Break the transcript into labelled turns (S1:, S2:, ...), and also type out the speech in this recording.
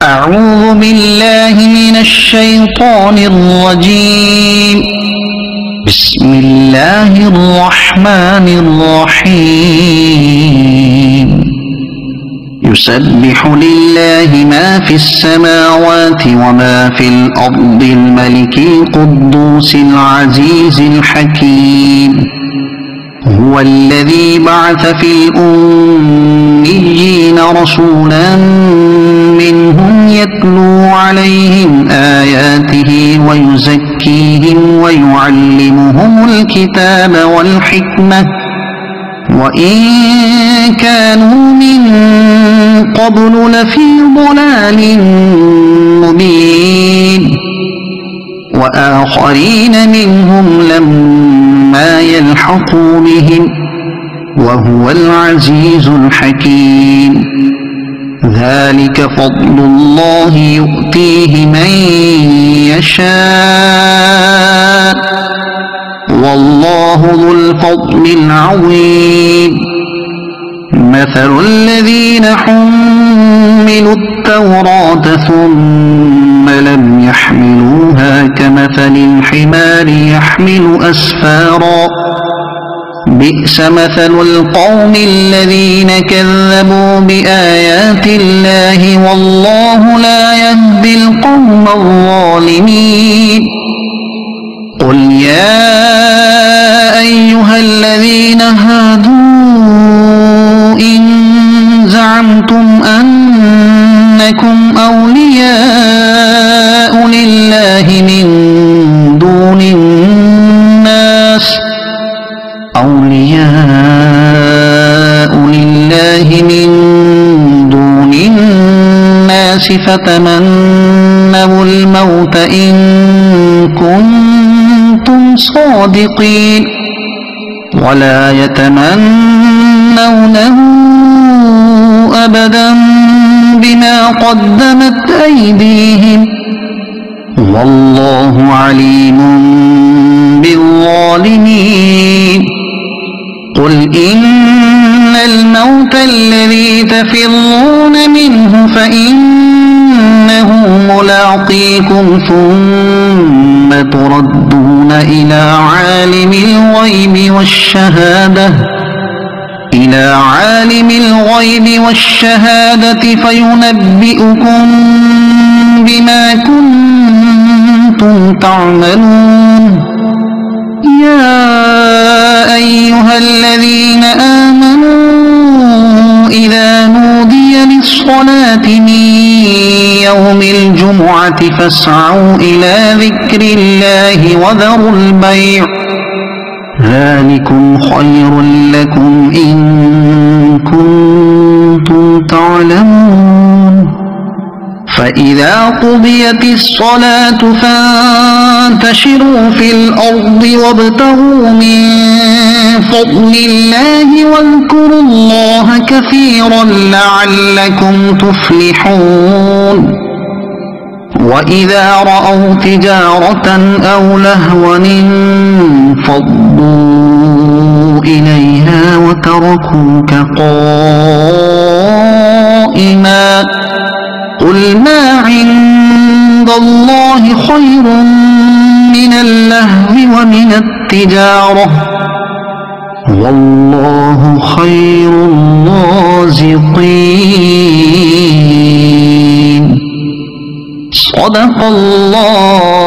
S1: أعوذ بالله من الشيطان الرجيم. بسم الله الرحمن الرحيم. يسبح لله ما في السماوات وما في الأرض الملك القدوس العزيز الحكيم. هو الذي بعث في الأميين رسولا منهم يتلو عليهم آياته ويزكيهم ويعلمهم الكتاب والحكمة وإن كانوا من قبل لفي ضلال مبين. وآخرين منهم لما يلحقوا بهم وهو العزيز الحكيم. ذلك فضل الله يؤتيه من يشاء والله ذو الفضل العظيم. مثل الذين حملوا التوراة ثم لم يحملوها كمثل الحمار يحمل أسفارا بئس مثل القوم الذين كذبوا بآيات الله والله لا يهدي القوم الظالمين. قل يا أيها الذين هادوا إن زعمتم أنكم أولياء لله من دون الناس فتمنوا الموت إن كنتم صادقين ولا يتمنونه أبدا بما قدمت أيديهم والله عليم بالظالمين. قل إن الموت الذي تفرون منه فإنه ملاقيكم ثم تردون إلى عالم الغيب والشهادة فينبئكم بما كنتم تعملون. يا أيها الذين آمنوا إذا نودي للصلاة من يوم الجمعة فاسعوا إلى ذكر الله وذروا البيع ذلكم خير لكم إن كنتم تعلمون. فإذا قضيت الصلاة فانتشروا في الأرض وابتغوا من فضل الله واذكروا الله كثيرا لعلكم تفلحون. وإذا رأوا تجارة أو لهوا انفضوا إليها وتركوك قائما قل ما عند الله خير من اللهو ومن التجارة والله خير الرازقين. صدق الله